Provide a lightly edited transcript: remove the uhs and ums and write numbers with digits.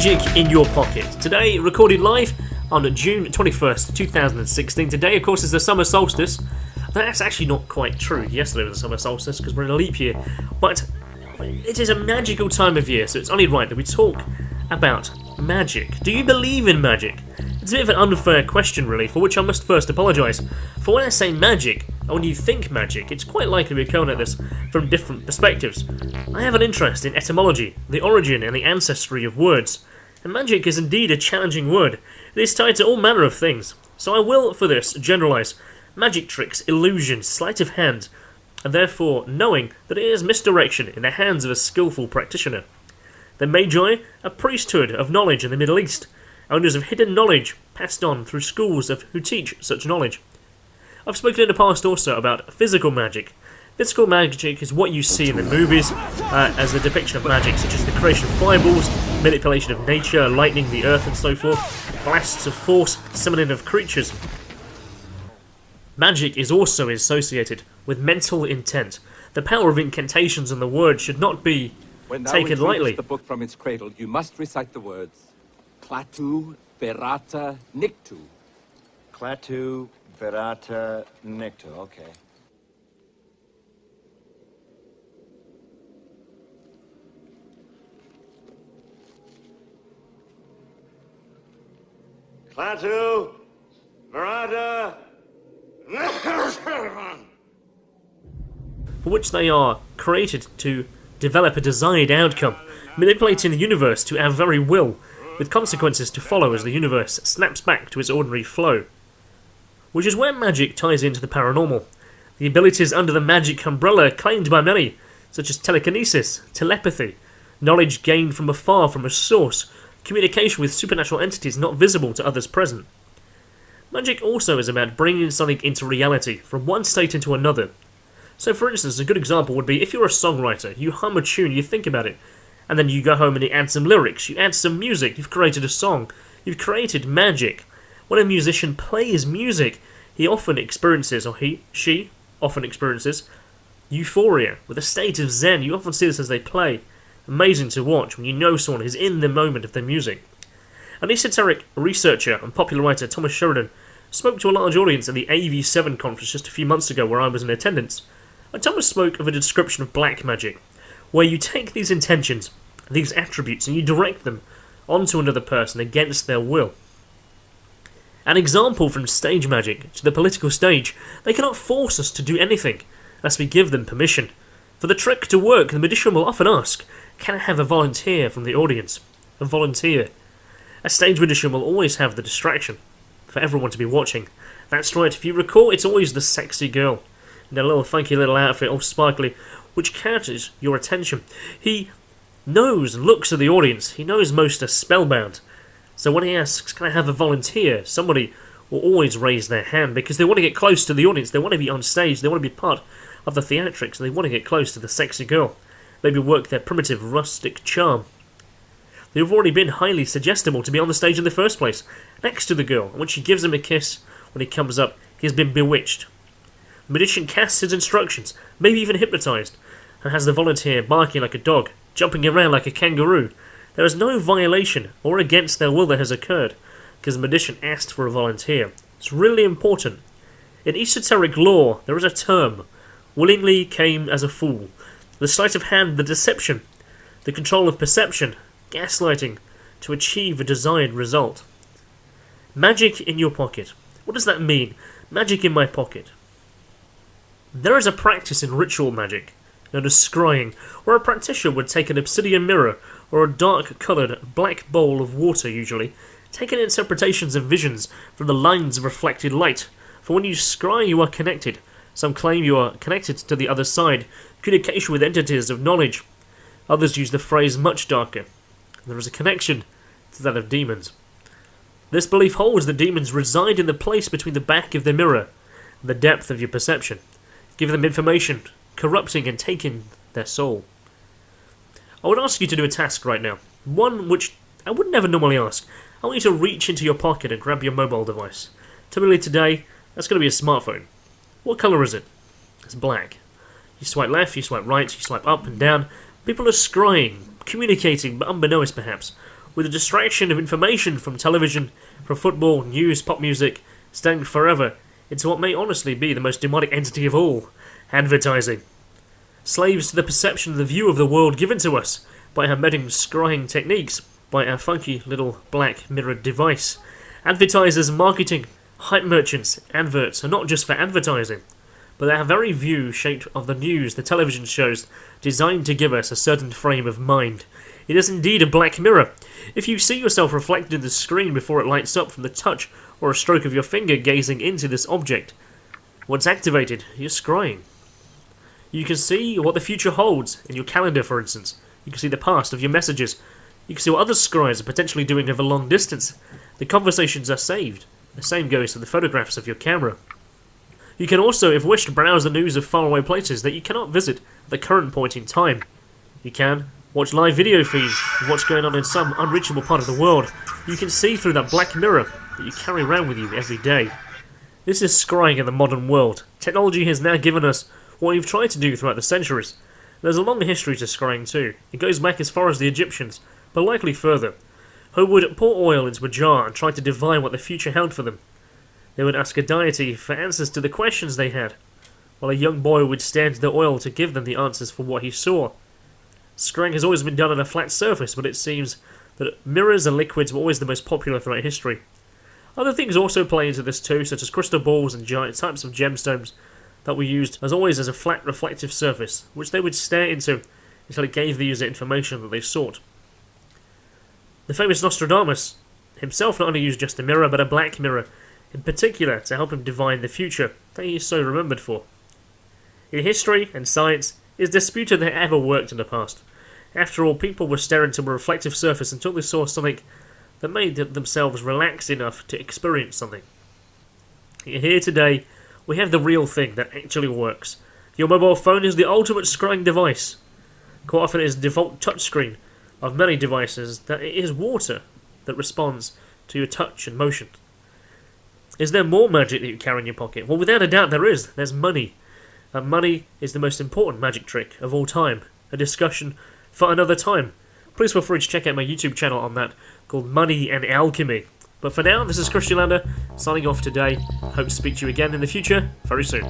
Magic in your pocket. Today, recorded live on June 21st, 2016. Today, of course, is the summer solstice. That's actually not quite true. Yesterday was the summer solstice because we're in a leap year. But it is a magical time of year, so it's only right that we talk about magic. Do you believe in magic? It's a bit of an unfair question, really, for which I must first apologise. For when I say magic, and when you think magic, it's quite likely we're coming at this from different perspectives. I have an interest in etymology, the origin and the ancestry of words, and magic is indeed a challenging word. It is tied to all manner of things, so I will, for this, generalise magic tricks, illusions, sleight of hand, and therefore knowing that it is misdirection in the hands of a skillful practitioner. The Magi, a priesthood of knowledge in the Middle East, owners of hidden knowledge passed on through schools who teach such knowledge. I've spoken in the past also about physical magic. Physical magic is what you see in the movies as a depiction of magic, such as the creation of fireballs, manipulation of nature, lightning, the earth and so forth, blasts of force, summoning of creatures. Magic is also associated with mental intent. The power of incantations and the word should not be taken lightly. When thou the book from its cradle, you must recite the words Clatu, Verata, Nictu. Clatu, Verata, Nictu, okay. Clatu, Verata, Nictu. For which they are created to develop a desired outcome, manipulating the universe to our very will, with consequences to follow as the universe snaps back to its ordinary flow. Which is where magic ties into the paranormal. The abilities under the magic umbrella claimed by many, such as telekinesis, telepathy, knowledge gained from afar from a source, communication with supernatural entities not visible to others present. Magic also is about bringing something into reality, from one state into another. So for instance, a good example would be if you're a songwriter, you hum a tune, you think about it, and then you go home and you add some lyrics, you add some music, you've created a song, you've created magic. When a musician plays music, he often experiences, or she often experiences, euphoria, with a state of zen. You often see this as they play. Amazing to watch when you know someone is in the moment of their music. An esoteric researcher and popular writer, Thomas Sheridan, spoke to a large audience at the AV7 conference just a few months ago where I was in attendance. And Thomas spoke of a description of black magic, where you take these intentions, these attributes, and you direct them onto another person against their will. An example from stage magic to the political stage, they cannot force us to do anything unless we give them permission. For the trick to work, the magician will often ask, can I have a volunteer from the audience? A volunteer. A stage magician will always have the distraction for everyone to be watching. That's right, if you recall, it's always the sexy girl in a little funky little outfit, all sparkly, which catches your attention. He knows and looks at the audience. He knows most are spellbound. So when he asks, can I have a volunteer? Somebody will always raise their hand because they want to get close to the audience. They want to be on stage. They want to be part of the theatrics. They want to get close to the sexy girl. Maybe work their primitive, rustic charm. They've already been highly suggestible to be on the stage in the first place, next to the girl. And when she gives him a kiss, when he comes up, he has been bewitched. The magician casts his instructions, maybe even hypnotised, and has the volunteer barking like a dog, jumping around like a kangaroo. There is no violation or against their will that has occurred, because the magician asked for a volunteer. It's really important. In esoteric lore, there is a term, willingly came as a fool. The sleight of hand, the deception, the control of perception, gaslighting, to achieve a desired result. Magic in your pocket. What does that mean? Magic in my pocket. There is a practice in ritual magic, known as scrying, where a practitioner would take an obsidian mirror or a dark-coloured black bowl of water usually, taking interpretations and visions from the lines of reflected light. For when you scry, you are connected. Some claim you are connected to the other side, communication with entities of knowledge. Others use the phrase much darker. There is a connection to that of demons. This belief holds that demons reside in the place between the back of the mirror and the depth of your perception, giving them information, corrupting and taking their soul. I would ask you to do a task right now, one which I would never normally ask. I want you to reach into your pocket and grab your mobile device. Typically today, that's going to be a smartphone. What colour is it? It's black. You swipe left, you swipe right, you swipe up and down. People are scrying, communicating, but unbeknownst perhaps. with the distraction of information from television, from football, news, pop music, staying forever into what may honestly be the most demonic entity of all, advertising. Slaves to the perception of the view of the world given to us by our meddling scrying techniques, by our funky little black mirrored device. Advertisers, marketing, hype merchants, adverts are not just for advertising, but our very view shaped of the news, the television shows, designed to give us a certain frame of mind. It is indeed a black mirror. If you see yourself reflected in the screen before it lights up from the touch or a stroke of your finger gazing into this object, what's activated? You're scrying. You can see what the future holds in your calendar, for instance. You can see the past of your messages. You can see what other scryers are potentially doing over long distance. The conversations are saved. The same goes for the photographs of your camera. You can also, if wished, browse the news of faraway places that you cannot visit at the current point in time. You can watch live video feeds of what's going on in some unreachable part of the world. You can see through that black mirror that you carry around with you every day. This is scrying in the modern world. Technology has now given us what we've tried to do throughout the centuries. There's a long history to scrying too. It goes back as far as the Egyptians, but likely further, who would pour oil into a jar and try to divine what the future held for them. They would ask a deity for answers to the questions they had, while a young boy would stare into the oil to give them the answers for what he saw. Scrying has always been done on a flat surface, but it seems that mirrors and liquids were always the most popular throughout history. Other things also play into this too, such as crystal balls and giant types of gemstones that were used as always as a flat reflective surface, which they would stare into until it gave the user information that they sought. The famous Nostradamus himself not only used just a mirror, but a black mirror, in particular to help him divine the future that he is so remembered for. In history and science, it is disputed that it ever worked in the past. After all, people were staring to a reflective surface until they saw something that made themselves relaxed enough to experience something. Here today, we have the real thing that actually works. Your mobile phone is the ultimate scrying device. Quite often it is the default touchscreen of many devices that it is water that responds to your touch and motion. Is there more magic that you carry in your pocket? Well, without a doubt there is. There's money. And money is the most important magic trick of all time. A discussion for another time. Please feel free to check out my YouTube channel on that, called Money and Alchemy. But for now, this is Christian Lander, signing off today. Hope to speak to you again in the future, very soon.